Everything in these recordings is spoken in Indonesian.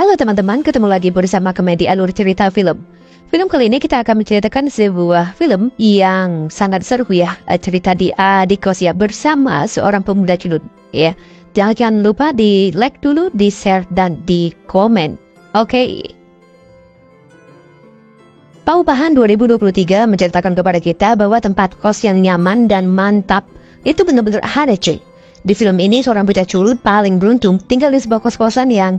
Halo teman-teman, ketemu lagi bersama Komedi Alur Cerita Film. Film kali ini kita akan menceritakan sebuah film yang sangat seru ya. Cerita di kos ya bersama seorang pemuda culun ya. Jangan lupa di like dulu, di share dan di komen. Oke. Paupahan 2023 menceritakan kepada kita bahwa tempat kos yang nyaman dan mantap itu benar-benar ada cuy. Di film ini seorang bocah culun paling beruntung tinggal di sebuah kos-kosan yang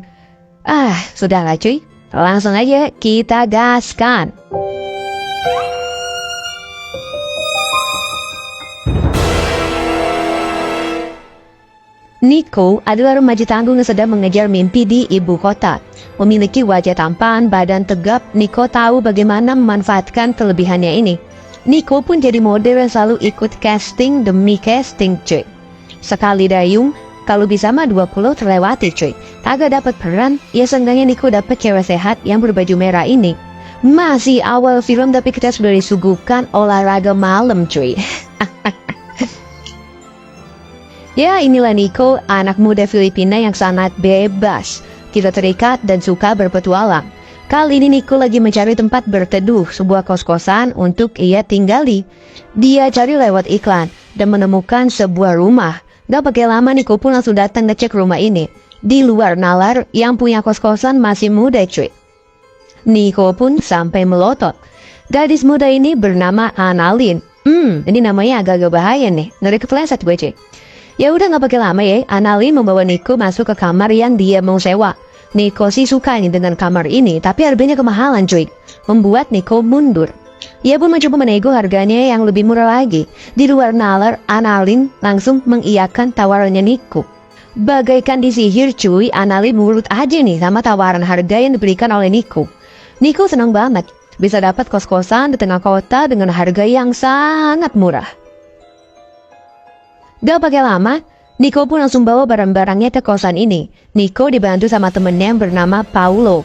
sudahlah cuy. Langsung aja kita gaskan. Nico adalah remaja tangguh yang sedang mengejar mimpi di ibu kota. Memiliki wajah tampan, badan tegap, Nico tahu bagaimana memanfaatkan kelebihannya ini. Nico pun jadi model yang selalu ikut casting demi casting cuy. Sekali dayung, kalau bisa mah 20 terlewati cuy. Agak dapat peran, ya seenggaknya Nico dapat cewek sehat yang berbaju merah ini. Masih awal film tapi kita sudah disuguhkan olahraga malam cuy. Ya inilah Nico, anak muda Filipina yang sangat bebas, tidak terikat dan suka berpetualang. Kali ini Nico lagi mencari tempat berteduh, sebuah kos-kosan untuk ia tinggali. Dia cari lewat iklan dan menemukan sebuah rumah. Gak pakai lama Nico pun langsung datang ngecek rumah ini. Di luar nalar yang punya kos-kosan masih muda cuy. Nico pun sampai melotot. Gadis muda ini bernama Annalyn. Ini namanya agak-agak bahaya nih. Ngeri kepleset gue cuy. Ya udah gak pakai lama ya. Annalyn membawa Nico masuk ke kamar yang dia mau sewa. Nico sih suka nih dengan kamar ini, tapi harganya kemahalan cuy. Membuat Nico mundur. Ia pun mencoba menego harganya yang lebih murah lagi. Di luar nalar, Annalyn langsung mengiyakan tawarannya Nico. Bagaikan disihir cuy, Annalyn nurut aja nih sama tawaran harga yang diberikan oleh Nico. Nico senang banget bisa dapat kos-kosan di tengah kota dengan harga yang sangat murah. Gak pakai lama, Nico pun langsung bawa barang-barangnya ke kosan ini. Nico dibantu sama temennya yang bernama Paulo.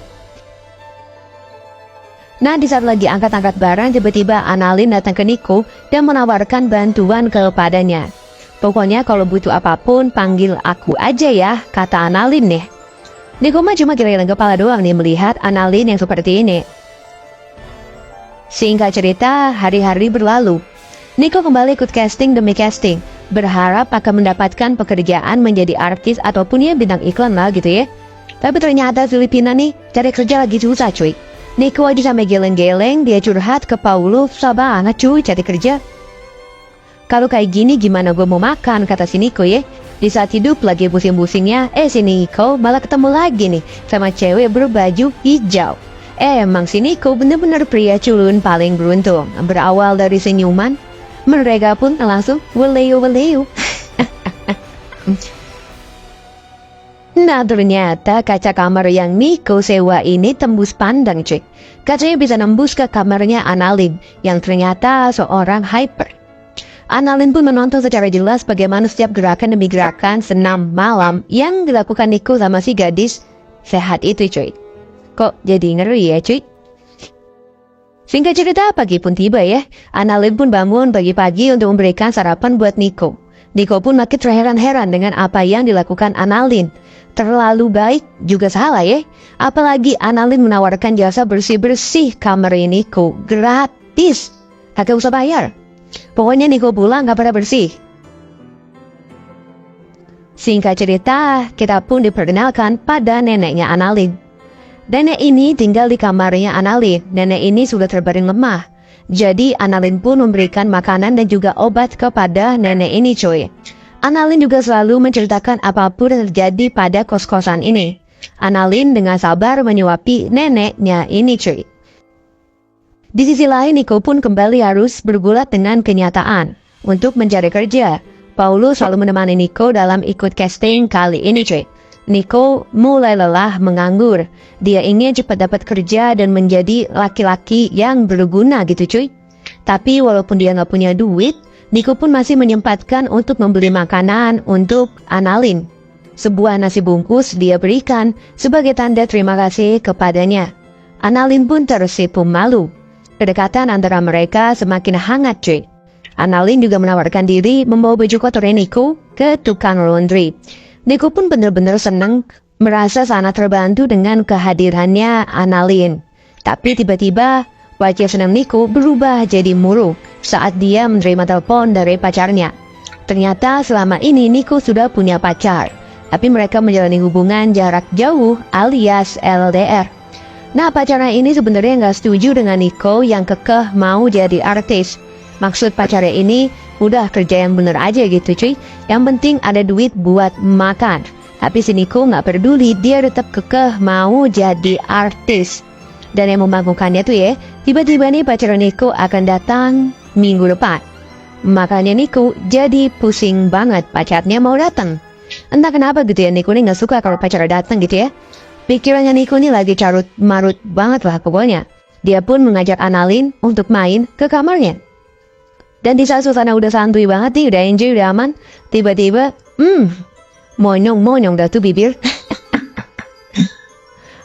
Nah, di saat lagi angkat-angkat barang, tiba-tiba Annalyn datang ke Nico dan menawarkan bantuan kepadanya. Pokoknya kalau butuh apapun, panggil aku aja ya, kata Annalyn nih. Nico mah cuma geleng kepala doang nih melihat Annalyn yang seperti ini. Singkat cerita, hari-hari berlalu. Nico kembali ikut casting demi casting, berharap akan mendapatkan pekerjaan menjadi artis ataupun ya bintang iklan lah gitu ya. Tapi ternyata Filipina nih cari kerja lagi susah cuy. Nico aja sampai geleng-geleng, dia curhat ke Paulo, susah banget cuy cari kerja. Kalau kayak gini gimana gue mau makan, kata si Nico ya. Di saat hidup lagi pusing-pusingnya, si Nico malah ketemu lagi nih sama cewek berbaju hijau. Emang si Nico bener-bener pria culun paling beruntung. Berawal dari senyuman, mereka pun langsung weleu-weleu. Nah ternyata kaca kamar yang Nico sewa ini tembus pandang cuy. Kacanya bisa nembus ke kamarnya Annalyn yang ternyata seorang hyper. Annalyn pun menonton secara jelas bagaimana setiap gerakan demi gerakan senam malam yang dilakukan Nico sama si gadis sehat itu cuy. Kok jadi ngeri ya cuy? Singkat cerita pagi pun tiba ya. Annalyn pun bangun pagi-pagi untuk memberikan sarapan buat Nico. Nico pun makin terheran-heran dengan apa yang dilakukan Annalyn. Terlalu baik juga salah ya. Apalagi Annalyn menawarkan jasa bersih-bersih kamar Nico gratis. Kagak usah bayar. Pokoknya Nico pulang gak pernah bersih. Singkat cerita, kita pun diperkenalkan pada neneknya Annalyn. Nenek ini tinggal di kamarnya Annalyn. Nenek ini sudah terbaring lemah. Jadi Annalyn pun memberikan makanan dan juga obat kepada nenek ini cuy. Annalyn juga selalu menceritakan apapun yang terjadi pada kos-kosan ini. Annalyn dengan sabar menyuapi neneknya ini cuy. Di sisi lain Nico pun kembali harus bergulat dengan kenyataan untuk mencari kerja. Paulo selalu menemani Nico dalam ikut casting kali ini cuy. Nico mulai lelah menganggur. Dia ingin cepat dapat kerja dan menjadi laki-laki yang berguna gitu cuy. Tapi walaupun dia nggak punya duit, Nico pun masih menyempatkan untuk membeli makanan untuk Annalyn. Sebuah nasi bungkus dia berikan sebagai tanda terima kasih kepadanya. Annalyn pun tersipu malu. Kedekatan antara mereka semakin hangat cuy. Annalyn juga menawarkan diri membawa baju kotor Nico ke tukang laundry. Nico pun benar-benar senang merasa sangat terbantu dengan kehadirannya Annalyn. Tapi tiba-tiba wajah senang Nico berubah jadi murung saat dia menerima telepon dari pacarnya. Ternyata selama ini Nico sudah punya pacar, tapi mereka menjalani hubungan jarak jauh alias LDR. Nah, pacarnya ini sebenarnya nggak setuju dengan Nico yang kekeh mau jadi artis. Maksud pacarnya ini, udah kerja yang bener aja gitu cuy. Yang penting ada duit buat makan. Tapi si Nico nggak peduli, dia tetap kekeh mau jadi artis. Dan yang membangunkannya tuh ya, tiba-tiba nih pacar Nico akan datang minggu depan. Makanya Nico jadi pusing banget pacarnya mau datang. Entah kenapa gitu ya, Nico nih gak suka kalau pacarnya datang gitu ya. Pikirannya Nico nih lagi carut marut banget lah pokoknya. Dia pun mengajak Annalyn untuk main ke kamarnya. Dan di saat suasana udah santuy banget nih, udah enjoy, udah aman, tiba-tiba, monyong-monyong dah tuh bibir.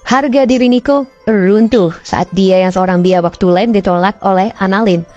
Harga diri Nico runtuh saat dia yang seorang biawak waktu lem ditolak oleh Annalyn.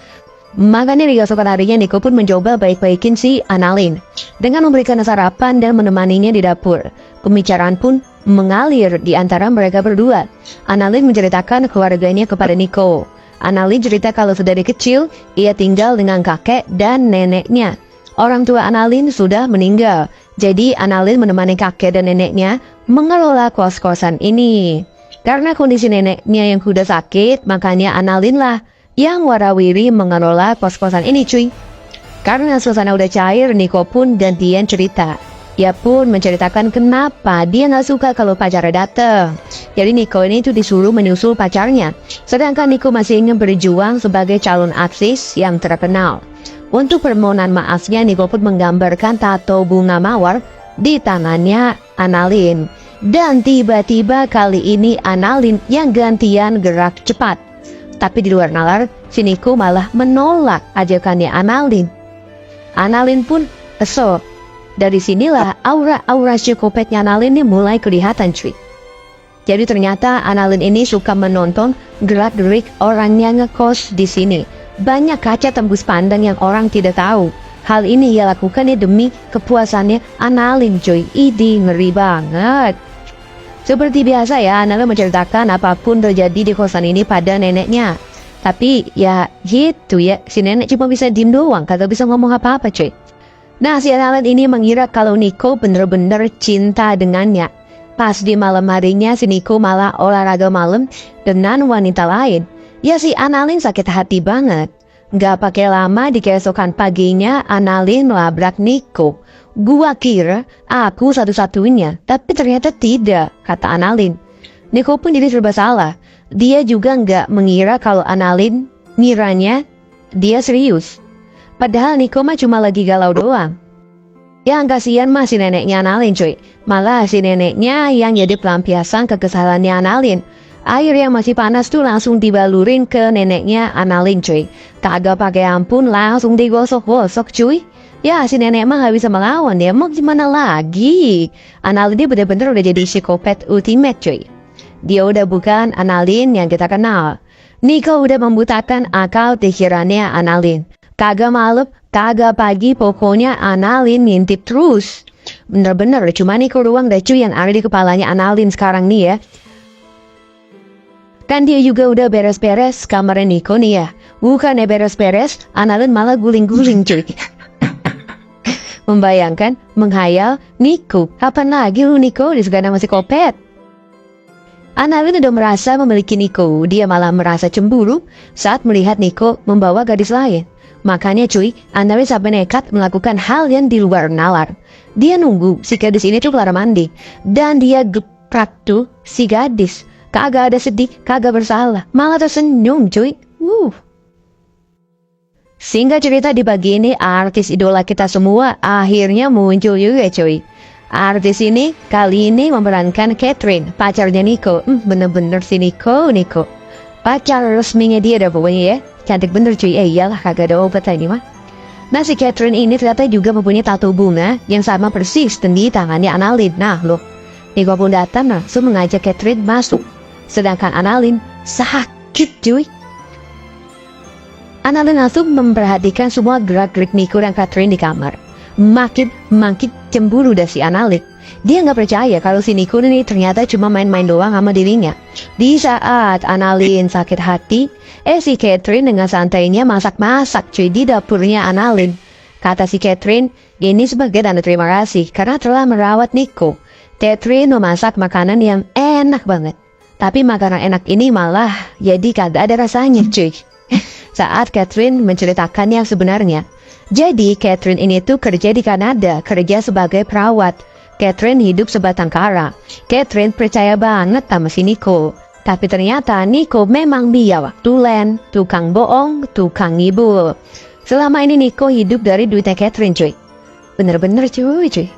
Makanya di keesokan harinya Nico pun mencoba baik-baikin si Annalyn dengan memberikan sarapan dan menemaninya di dapur. Pembicaraan pun mengalir di antara mereka berdua. Annalyn menceritakan keluarganya kepada Nico. Annalyn cerita kalau sedari kecil ia tinggal dengan kakek dan neneknya. Orang tua Annalyn sudah meninggal, jadi Annalyn menemani kakek dan neneknya mengelola kos-kosan ini. Karena kondisi neneknya yang sudah sakit, makanya Annalyn lah yang warawiri mengelola kos-kosan ini cuy. Karena suasana udah cair, Nico pun gantian cerita. Ia pun menceritakan kenapa dia gak suka kalau pacarnya datang. Jadi Nico ini tuh disuruh menyusul pacarnya, sedangkan Nico masih ingin berjuang sebagai calon artis yang terkenal. Untuk permohonan maafnya, Nico pun menggambarkan tato bunga mawar di tangannya Annalyn. Dan tiba-tiba kali ini Annalyn yang gantian gerak cepat. Tapi di luar nalar, si Nico malah menolak ajakannya Annalyn. Annalyn pun kesel. Dari sinilah aura-aura psikopatnya Annalyn ini mulai kelihatan cuy. Jadi ternyata Annalyn ini suka menonton gerak-gerik orang yang ngekos di sini. Banyak kaca tembus pandang yang orang tidak tahu. Hal ini ia lakukan demi kepuasannya Annalyn cuy. Idi ngeri banget. Seperti biasa ya, Annalyn menceritakan apapun terjadi di kosan ini pada neneknya. Tapi ya gitu ya, si nenek cuma bisa diem doang, kagak bisa ngomong apa-apa cuy. Nah, si Annalyn ini mengira kalau Nico bener-bener cinta dengannya. Pas di malam harinya si Nico malah olahraga malam dengan wanita lain. Ya si Annalyn sakit hati banget. Gak pakai lama di keesokan paginya Annalyn melabrak Nico. Gua kira aku satu-satunya, tapi ternyata tidak, kata Annalyn. Nico pun jadi serba salah. Dia juga gak mengira kalau Annalyn ngiranya dia serius. Padahal Nico mah cuma lagi galau doang. Yang kasihan mah si neneknya Annalyn cuy. Malah si neneknya yang jadi pelampiasan kekesalannya Annalyn. Air yang masih panas tuh langsung dibalurin ke neneknya Annalyn cuy. Kagak pakai ampun, langsung digosok-gosok cuy. Ya si nenek mah gak bisa melawan, ya mau gimana lagi. Annalyn dia bener-bener udah jadi psikopat ultimate cuy. Dia udah bukan Annalyn yang kita kenal. Nico udah membutakan akal pikirannya Annalyn. Kagak malam, kagak pagi, pokoknya Annalyn ngintip terus. Bener-bener cuma Nico doang deh cuy yang ada di kepalanya Annalyn sekarang nih ya. Kan dia juga udah beres-beres kamarnya Nico nih ya. Bukannya beres-beres, Annalyn malah guling-guling cuy. Membayangkan, menghayal, Nico, kapan lagi lu Nico disegana masih kopet? Annalyn udah merasa memiliki Nico, dia malah merasa cemburu saat melihat Nico membawa gadis lain. Makanya cuy, Annalyn sampai nekat melakukan hal yang di luar nalar. Dia nunggu si gadis ini tuh kelar mandi. Dan dia geprak tuh si gadis. Kagak ada sedih, kagak bersalah. Malah tersenyum cuy. Singkat cerita di pagi ini, artis idola kita semua akhirnya muncul juga cuy. Artis ini kali ini memerankan Catherine, pacarnya Nico. Bener-bener si Nico. Pacar resminya dia dah pokoknya ya. Cantik bener cuy, iyalah kagak ada obat ini mah. Nah si Catherine ini ternyata juga mempunyai tato bunga yang sama persis di tangannya Annalyn. Nah loh, Nico pun datang langsung mengajak Catherine masuk. Sedangkan Annalyn sakit cuy. Annalyn langsung memperhatikan semua gerak-gerik Nico dan Catherine di kamar. Makin cemburu dah si Annalyn. Dia nggak percaya kalau si Nico ini ternyata cuma main-main doang sama dirinya. Di saat Annalyn sakit hati, si Catherine dengan santainya masak-masak cuy di dapurnya Annalyn. Kata si Catherine, ini sebagai tanda terima kasih karena telah merawat Nico. Catherine memasak makanan yang enak banget. Tapi makanan enak ini malah jadi kagak ada rasanya cuy. Saat Catherine menceritakan yang sebenarnya. Jadi Catherine ini tuh kerja di Kanada, kerja sebagai perawat. Catherine hidup sebatang kara. Catherine percaya banget sama si Nico. Tapi ternyata Nico memang biawak tulen, tukang bohong, tukang ngibul. Selama ini Nico hidup dari duitnya Catherine cuy. Bener-bener cuy.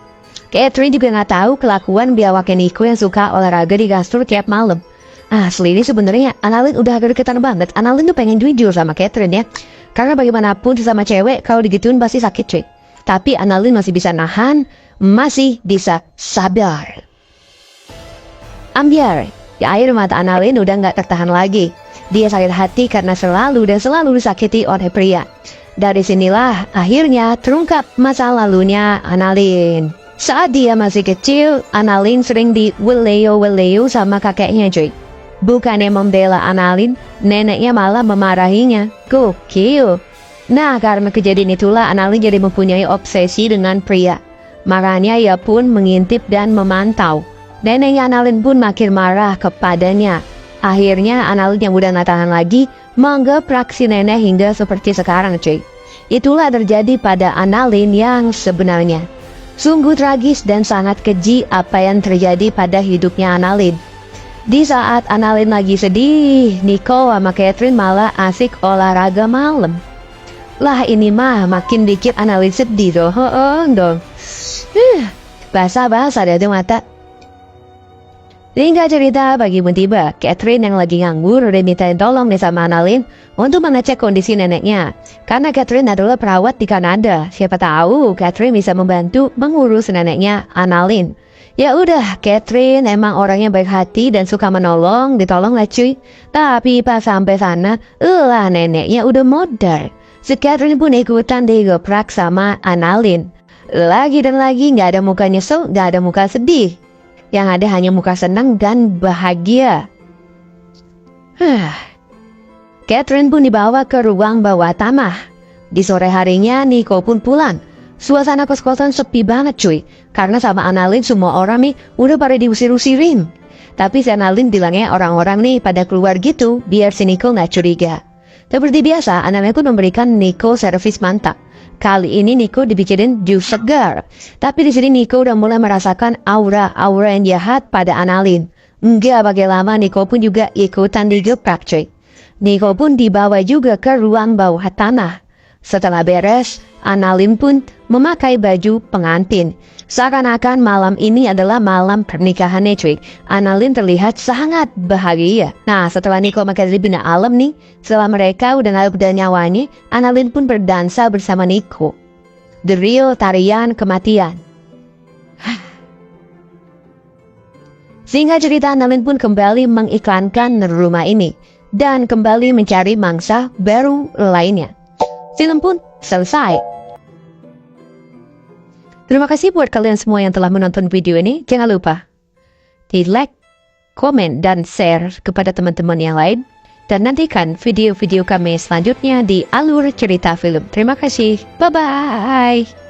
Catherine juga nggak tahu kelakuan biawaknya Nico yang suka olahraga di gastro tiap malam. Asli ini sebenarnya Annalyn udah agak deketan banget. Annalyn tuh pengen jujur sama Catherine ya. Karena bagaimanapun sama cewek kalau digituin pasti sakit cuy. Tapi Annalyn masih bisa nahan, masih bisa sabar. Ambiar, di air mata Annalyn udah nggak tertahan lagi. Dia sakit hati karena selalu disakiti oleh pria. Dari sinilah akhirnya terungkap masa lalunya Annalyn. Saat dia masih kecil, Annalyn sering diweleo sama kakeknya cuy. Bukannya membela Annalyn, neneknya malah memarahinya. Gokil. Nah, karena kejadian itulah Annalyn jadi mempunyai obsesi dengan pria. Makanya ia pun mengintip dan memantau. Neneknya Annalyn pun makin marah kepadanya. Akhirnya Annalyn yang udah gak tahan lagi menggeprak si nenek hingga seperti sekarang cuy. Itulah terjadi pada Annalyn yang sebenarnya. Sungguh tragis dan sangat keji apa yang terjadi pada hidupnya Annalyn. Di saat Annalyn lagi sedih, Nico sama Catherine malah asik olahraga malam. Lah ini mah makin bikin Annalyn sedih dong. Basah-basah deh tuh mata. Singkat cerita bagi pun tiba, Catherine yang lagi nganggur udah mintain tolong nih sama Annalyn untuk mengecek kondisi neneknya. Karena Catherine adalah perawat di Kanada, siapa tahu Catherine bisa membantu mengurus neneknya Annalyn. Ya udah, Catherine emang orangnya baik hati dan suka menolong, ditolong lah cuy. Tapi pas sampai sana, neneknya udah modar. Si Catherine pun ikutan digeprak sama Annalyn. Lagi dan lagi gak ada muka nyesel, gak ada muka sedih. Yang ada hanya muka senang dan bahagia. Catherine pun dibawa ke ruang bawah tanah. Di sore harinya Nico pun pulang. Suasana kos-kosan sepi banget cuy. Karena sama Annalyn semua orang nih udah pada diusir-usirin. Tapi si Annalyn bilangnya orang-orang nih pada keluar gitu biar si Nico gak curiga. Seperti biasa Annalyn pun memberikan Nico servis mantap. Kali ini Nico dibikinin jus segar. Tapi di sini Nico udah mulai merasakan aura yang jahat pada Annalyn. Enggak pakai lama Nico pun juga ikutan digeprak cuy. Nico pun dibawa juga ke ruang bawah tanah. Setelah beres, Annalyn pun memakai baju pengantin. Seakan-akan malam ini adalah malam pernikahannya cuy. Annalyn terlihat sangat bahagia. Nah, setelah Nico makan ribena alam nih, setelah mereka udah ngalap dan nyawanya, Annalyn pun berdansa bersama Nico. The real tarian kematian. Singkat cerita, Annalyn pun kembali mengiklankan rumah ini dan kembali mencari mangsa baru lainnya. Film pun selesai. Terima kasih buat kalian semua yang telah menonton video ini. Jangan lupa di like, komen, dan share kepada teman-teman yang lain. Dan nantikan video-video kami selanjutnya di Alur Cerita Film. Terima kasih. Bye-bye.